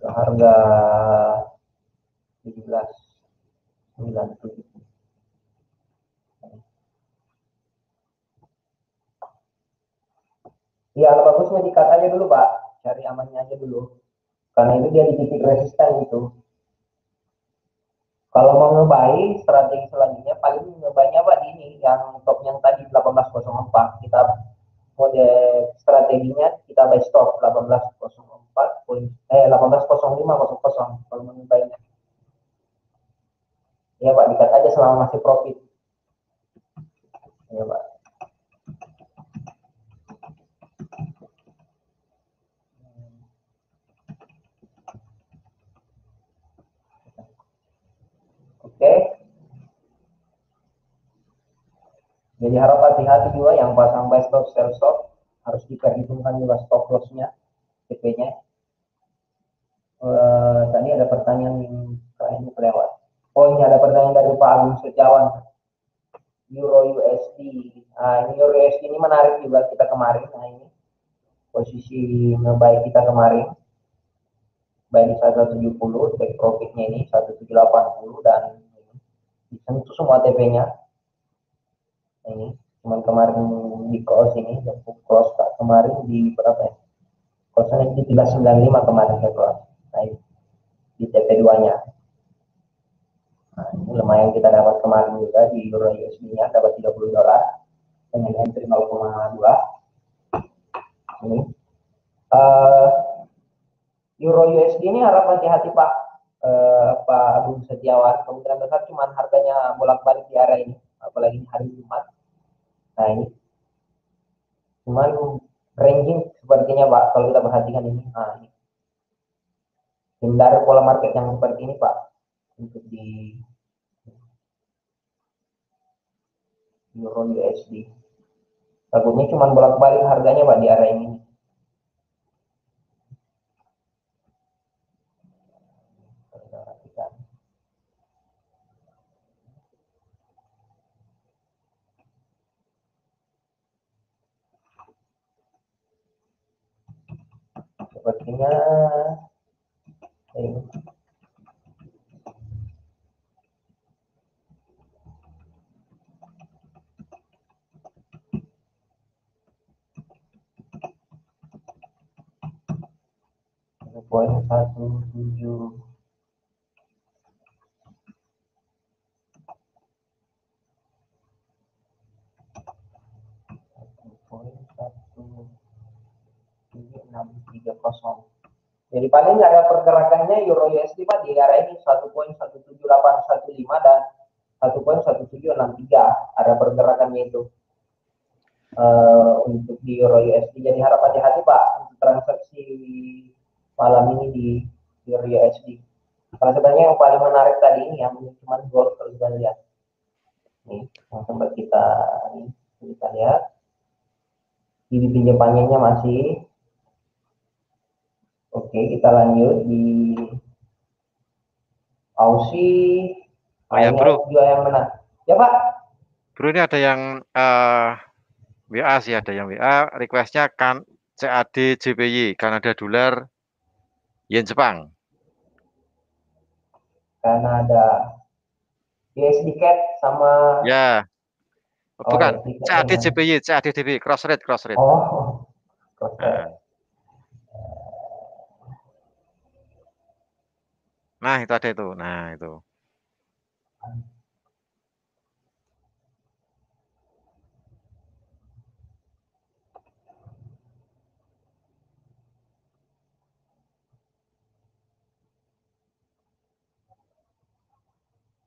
Ke harga 1797. Ya bagusnya di-cut aja dulu Pak, cari amannya aja dulu. Karena itu dia di titik resisten itu. Kalau mau ngebuy strategi selanjutnya paling ngebuynya Pak di ini yang top yang tadi 1804. Kita mode strateginya kita buy stop 1804 180500 kalau mau ngebuynya. Ya Pak, di-cut aja selama masih profit. Ya Pak. Oke. Jadi harap hati-hati juga yang pasang buy stop, sell stop harus diperhitungkan juga stop loss-nya, TP-nya. Tadi ada pertanyaan yang kayaknya kelewat. Oh ini ada pertanyaan dari Pak Agung Setiawan. Euro USD. Nah, ini Euro USD ini menarik juga kita kemarin. Nah ini posisi ngebuy kita kemarin. Buy di 170, take profitnya ini 1780 dan disentuh semua TP-nya. Ini cuman kemarin di cross ini, cross kemarin di berapa ya? Crossnya di 395 kemarin saya cross. Nah, di TP2-nya. Nah, ini lumayan kita dapat kemarin juga di Euro USD-nya dapat $30 dengan entry 0,2. Ini Euro USD ini harap hati-hati Pak Pak Agung Setiawan. Kemungkinan besar cuma harganya bolak-balik di area ini, apalagi hari Jumat. Nah ini cuman ranging sepertinya Pak kalau kita perhatikan ini. Nah, ini. Hindari pola market yang seperti ini Pak untuk di Euro USD. Takutnya cuma bolak-balik harganya Pak di area ini. Sepertinya ini. Poin 17. 1,30. Jadi paling area pergerakannya Euro USD Pak di area ini 1,17815 dan 1,1763 area pergerakannya itu untuk di Euro USD. Jadi harap hati-hati Pak untuk transaksi malam ini di Euro USD. Karena sebenarnya yang paling menarik tadi ini yang cuma gold kalau kita lihat. Nih, yang sempat kita lihat. Di pinjamannya masih. Oke, kita lanjut di Aussie. Oh ya, bro. Juga yang menang. Ya Pak. Bro, ini ada yang WA sih, ada yang WA. Requestnya kan CAD JPY, Kanada dolar, yen Jepang. Kanada. USD CAD sama. Ya, Oh bukan. ya, CAD JPY, CAD JPY, cross rate, cross rate. Oh, Nah, proses. nah, itu ada itu. Nah, itu.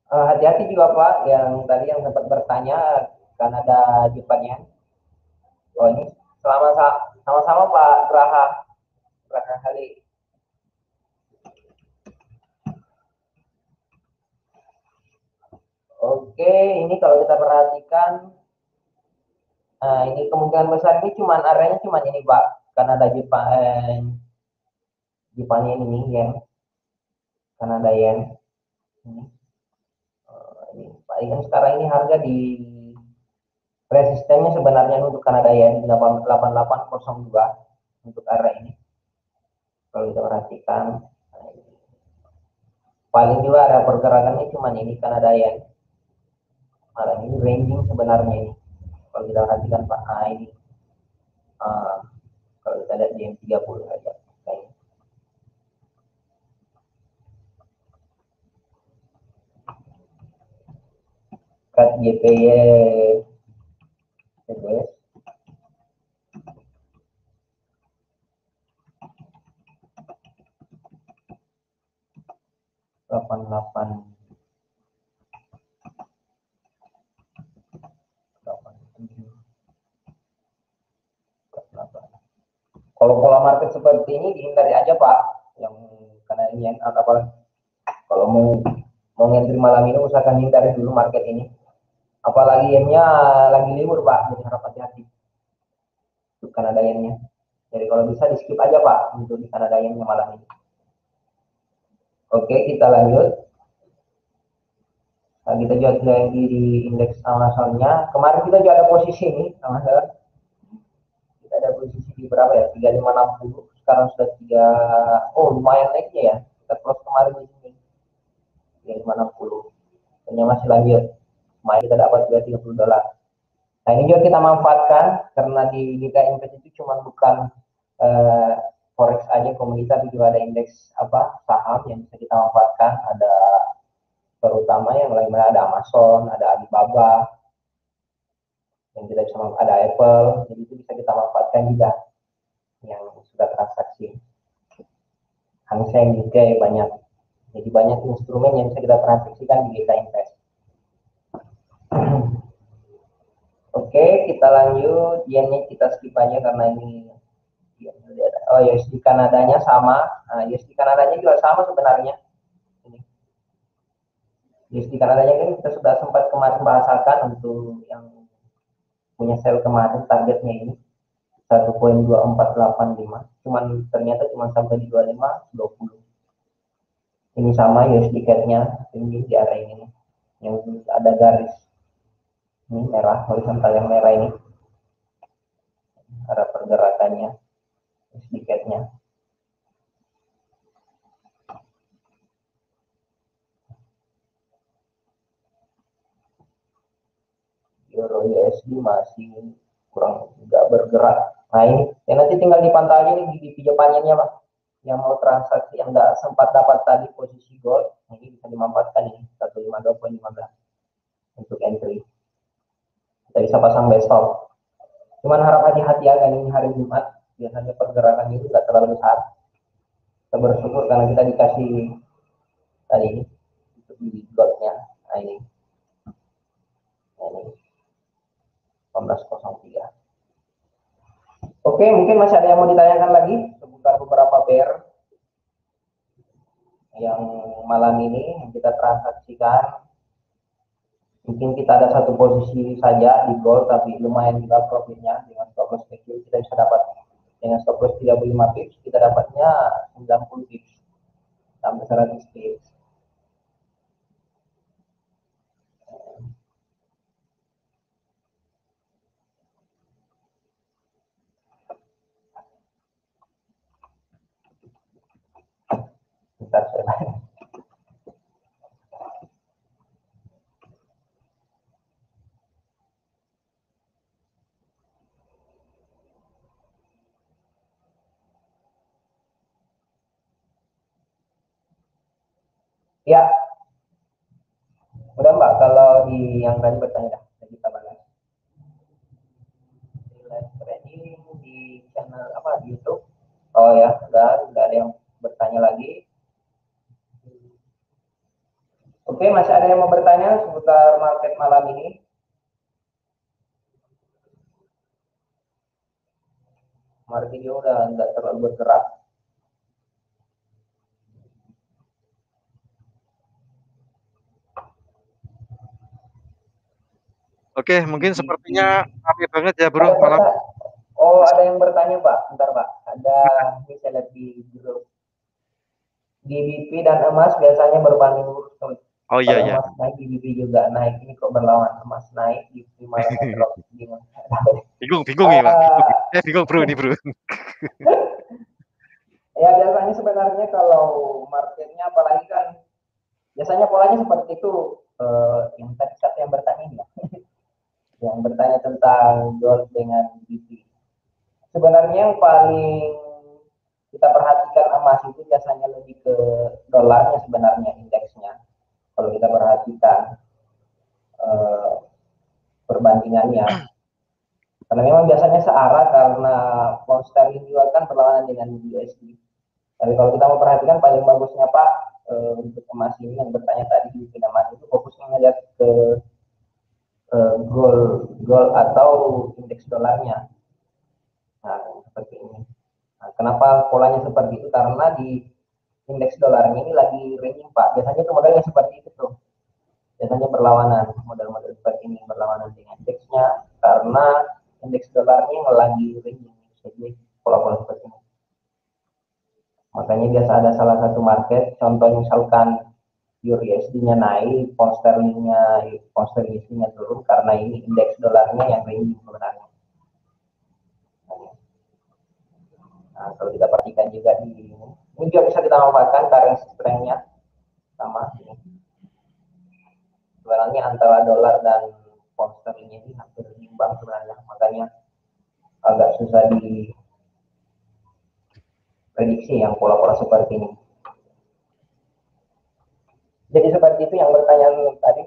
Hati-hati juga Pak, yang tadi yang sempat bertanya Kanada Jepangnya. Oh ini sama-sama Pak Graha kali. Oke, ini kalau kita perhatikan, ini kemungkinan besar ini areanya cuma ini Pak, Kanada Jepang ini yen, Kanada yen. Ini palingan sekarang ini harga di resistennya sebenarnya untuk Kanada yen 8802 untuk area ini. Kalau kita perhatikan, paling juga area pergerakannya cuma ini Kanada yen. Nah, ini ranging sebenarnya ini. Kalau kita perhatikan Pak, ini kalau kita lihat di M30 aja. Cut GPY guys. 88 Kalau pola market seperti ini dihindari aja Pak, yang karena ini atau apa? Kalau mau ngentri malam ini usahakan hindari dulu market ini. Apalagi yennya lagi libur Pak, jadi harap hati-hati. Untuk Kanada yennya. Jadi kalau bisa di skip aja Pak untuk di Kanada yennya malam ini. Oke, kita lanjut. Nah, kita juga lagi di indeks saham-sahamnya. Kemarin kita juga ada posisi ini, sama-sama. Kita ada posisi di berapa ya? 3560. Sekarang sudah 3. Oh, lumayan naiknya ya. Kita close kemarin di sini. 3560. Dan yang masih lanjut. Kemarin kita dapat juga $30. Nah, ini juga kita manfaatkan karena di Gita Invest itu cuma bukan forex aja komoditas, tapi juga ada indeks saham yang bisa kita manfaatkan. Ada terutama yang lainnya ada Amazon, ada Alibaba, yang kita bisa ada Apple, jadi itu bisa kita manfaatkan juga yang sudah transaksi. Hang Seng juga banyak, jadi banyak instrumen yang bisa kita transaksikan di Gita Invest. Oke, kita lanjut. Yennya kita skip aja karena ini USD Kanadanya sama. Nah, USD Kanadanya juga sama sebenarnya. USD Kanadanya kan kita sudah sempat kemarin bahasakan untuk yang punya sell kemarin targetnya ini 1,2485. Cuman ternyata cuma sampai di 2520. Ini sama USD CAD-nya ini di area ini yang ada garis ini merah, horizontal yang merah ini arah pergerakannya USD CAD-nya. Euro USD masih kurang nggak bergerak. Nah ini ya nanti tinggal dipantau aja nih di pinjamannya Pak, yang mau transaksi yang nggak sempat dapat tadi posisi gold, ini bisa dimanfaatkan ini 152.15 untuk entry. Kita bisa pasang buy stop. Cuman harap hati-hati ya kan ini hari Jumat, biasanya pergerakan itu nggak terlalu besar. Kita bersyukur karena kita dikasih tadi untuk di goldnya. Nah ini 1803. Oke, mungkin masih ada yang mau ditanyakan lagi seputar beberapa pair yang malam ini yang kita transaksikan. Mungkin kita ada satu posisi saja di gold, tapi lumayan juga profitnya dengan stop loss kecil. Kita bisa dapat dengan stop loss 35 pips, kita dapatnya 90 pips sampai 100 pips. Bentar, saya ya, udah Mbak, kalau di yang tadi bertanya dah, kita bahas. Live trading di channel apa di YouTube? Oh ya, udah ada yang bertanya lagi. Oke, masih ada yang mau bertanya seputar market malam ini? Market dia udah nggak terlalu bergerak. Oke, mungkin Di, sepertinya ramai banget ya bro ada malam. bertanya. Oh, ada yang bertanya Pak. Bentar Pak. Ada ini saya lihat di grup. GBP dan emas biasanya berbanding lurus. Oh iya Kalau iya. emas naik, GBP juga naik. Ini kok berlawan, emas naik, GBP malah drop. Bingung. Bingung ya Pak. uh, Bingung bro ini bro. ya biasanya sebenarnya kalau marketnya apalagi kan biasanya polanya seperti itu. Yang tadi siapa yang bertanya ya? Yang bertanya tentang gold dengan GBP. Sebenarnya yang paling kita perhatikan emas itu biasanya lebih ke dolarnya sebenarnya indeksnya. Kalau kita perhatikan eh, perbandingannya, karena memang biasanya searah karena pound sterling juga kan berlawanan dengan USD. Tapi kalau kita memperhatikan paling bagusnya Pak untuk emas ini yang bertanya tadi di emas itu fokusnya ngeliat ke gold atau indeks dolarnya. Nah, seperti ini. Nah, kenapa polanya seperti itu? Karena di indeks dolarnya ini lagi ranging Pak. Biasanya itu modelnya seperti itu tuh. Biasanya berlawanan, model-model seperti ini berlawanan dengan indeksnya karena indeks dolarnya yang lagi ranging. Jadi pola-pola seperti ini. Makanya biasa ada salah satu market, contoh misalkan Euro USD-nya naik, pound sterling-nya turun karena ini indeks dolarnya yang ranging sebenarnya. Nah, kalau kita perhatikan juga di ini juga bisa kita manfaatkan currency strength-nya sama ini. Sebenarnya antara dolar dan pound sterling ini hampir imbang sebenarnya, makanya agak susah diprediksi yang pola-pola seperti ini. Jadi seperti itu yang bertanya tadi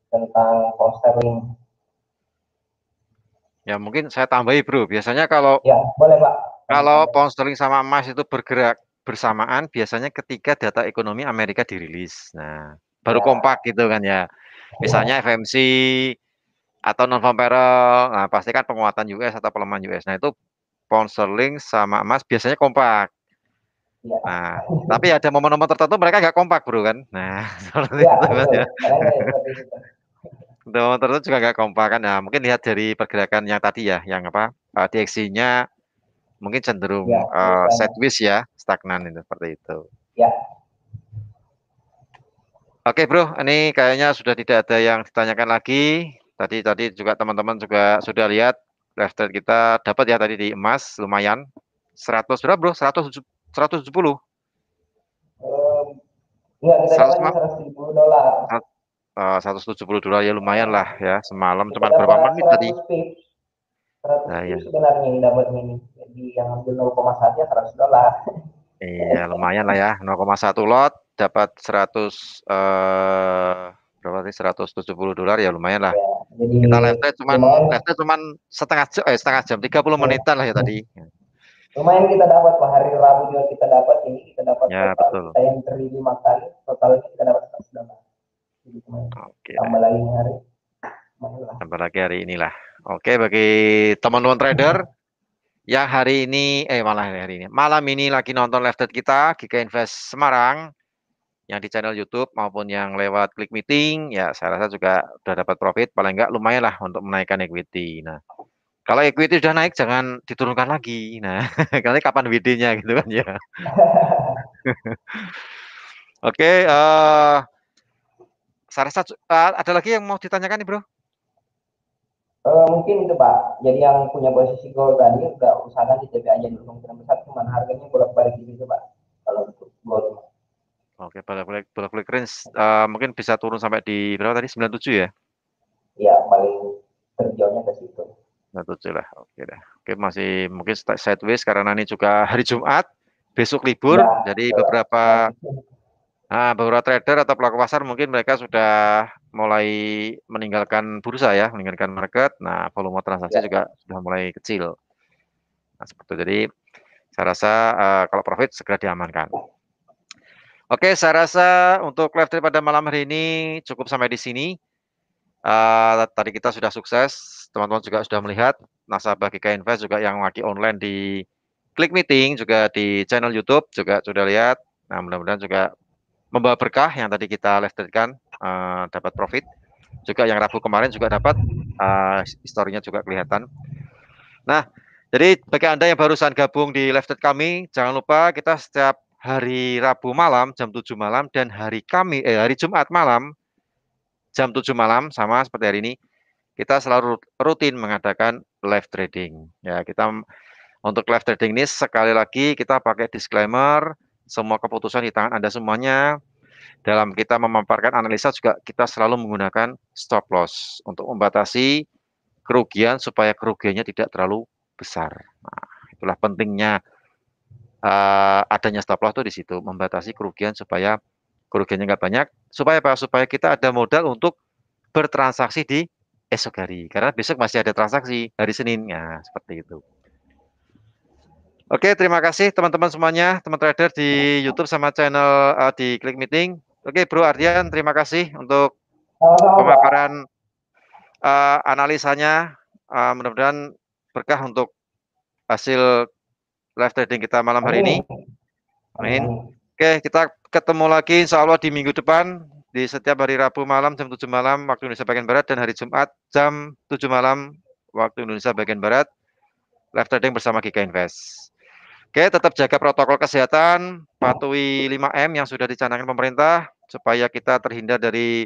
tentang pound sterling. Ya mungkin saya tambahi bro. Biasanya kalau Ya, boleh Pak. kalau pound sterling sama emas itu bergerak bersamaan, biasanya ketika data ekonomi Amerika dirilis. Nah, baru Ya, kompak gitu kan ya. Misalnya ya, FMC atau non farm payroll, nah pasti kan penguatan US atau pelemahan US. Nah itu pound sterling sama emas biasanya kompak. ya, Nah, tapi ada momen-momen tertentu mereka nggak kompak bro kan. Nah, seperti ya, itu mas betul. ya. Kadang kayak seperti itu. Untuk momen tertentu juga nggak kompak kan. Nah, mungkin lihat dari pergerakan yang tadi ya, yang apa, DXY-nya mungkin cenderung Ya, biasanya. sideways ya, stagnan itu seperti itu. Ya, Oke bro, ini kayaknya sudah tidak ada yang ditanyakan lagi. Tadi tadi juga teman-teman juga sudah lihat live trade kita dapat ya tadi di emas lumayan 100 berapa bro? 170. um, enggak kita 100 dapatnya $100.000. 170 dolar ya lumayan lah ya semalam Kita cuman berapa dapat menit tadi. 100 pips. 100 Nah ya, pips sebenarnya yang dapat ini. Jadi yang ambil 0,1 ya $100. iya lumayan lah ya 0,1 lot dapat 100 berapa sih 170 dolar ya lumayan lah. Ya, jadi Kita lumayan. live trade cuman setengah jam 30 Ya, menitan lah ya tadi. Lumayan kita dapat Pak, hari Rabu juga kita dapat ini, kita dapat Ya, total betul. kita yang teri 5 kali, totalnya kita dapat 100 dolar. Jadi lumayan. Oke deh. Tambah lagi ini hari, lumayan lah. Sampai lagi hari inilah. Oke, bagi teman-teman trader yang hari ini, malah hari ini, malam ini lagi nonton live trade kita, Giga Invest Semarang, yang di channel YouTube maupun yang lewat klik meeting, ya saya rasa juga udah dapat profit, paling enggak lumayan lah untuk menaikkan equity. Nah, kalau equity sudah naik, jangan diturunkan lagi. Nah, nanti kapan WD-nya gitu kan ya. Oke, saya rasa ada lagi yang mau ditanyakan nih, Bro? Mungkin itu Pak. Jadi yang punya posisi gold tadi udah usahakan di TP aja dulu kemungkinan besar, cuman harganya bolak-balik gitu Pak. Kalau untuk gold. Oke, bolak-balik range mungkin bisa turun sampai di berapa tadi? 97 ya? Ya paling terjauhnya ke situ. 97 lah. Oke deh. Oke, masih mungkin sideways karena ini juga hari Jumat, besok Ya, libur, jadi betul. beberapa trader atau pelaku pasar mungkin mereka sudah mulai meninggalkan bursa ya, meninggalkan market. Nah, volume transaksi Ya. juga sudah mulai kecil. Nah, seperti itu. Jadi saya rasa kalau profit segera diamankan. Oke, saya rasa untuk live trade pada malam hari ini cukup sampai di sini. Tadi kita sudah sukses, teman-teman juga sudah melihat nasabah GK Invest juga yang lagi online di Klik Meeting, juga di channel YouTube juga sudah lihat. Nah, mudah-mudahan juga membawa berkah yang tadi kita live trade-kan, dapat profit. Juga yang Rabu kemarin juga dapat, historinya juga kelihatan. Nah, jadi bagi Anda yang barusan gabung di live trade kami, jangan lupa kita setiap hari Rabu malam jam 7 malam dan hari Jumat malam jam 7 malam sama seperti hari ini, kita selalu rutin mengadakan live trading. Ya, kita untuk live trading ini sekali lagi kita pakai disclaimer, semua keputusan di tangan Anda semuanya. Dalam kita memaparkan analisa juga kita selalu menggunakan stop loss untuk membatasi kerugian supaya kerugiannya tidak terlalu besar. Nah, itulah pentingnya adanya stop loss itu di situ, membatasi kerugian supaya kerugiannya nggak banyak. Supaya apa? Supaya kita ada modal untuk bertransaksi di esok hari. Karena besok masih ada transaksi hari Senin. Ya, seperti itu. Oke, terima kasih teman-teman semuanya, teman trader di YouTube sama channel di Klik Meeting. Oke, Bro Ardian, terima kasih untuk Sama-sama Pak. pemaparan analisanya. Mudah-mudahan berkah untuk hasil live trading kita malam hari ini. Amin. Amin, Amin. amin. Oke, kita ketemu lagi insya Allah di minggu depan di setiap hari Rabu malam jam 7 malam waktu Indonesia bagian Barat dan hari Jumat jam 7 malam waktu Indonesia bagian Barat. Live trading bersama Giga Invest. Oke, tetap jaga protokol kesehatan, patuhi 5M yang sudah dicanangkan pemerintah supaya kita terhindar dari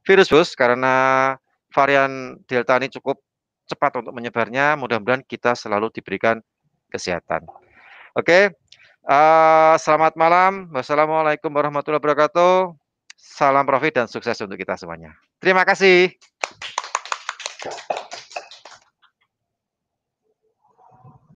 virus karena varian Delta ini cukup cepat untuk menyebarnya. Mudah-mudahan kita selalu diberikan kesehatan. Oke, selamat malam. Wassalamualaikum warahmatullahi wabarakatuh. Salam profit dan sukses untuk kita semuanya. Terima kasih.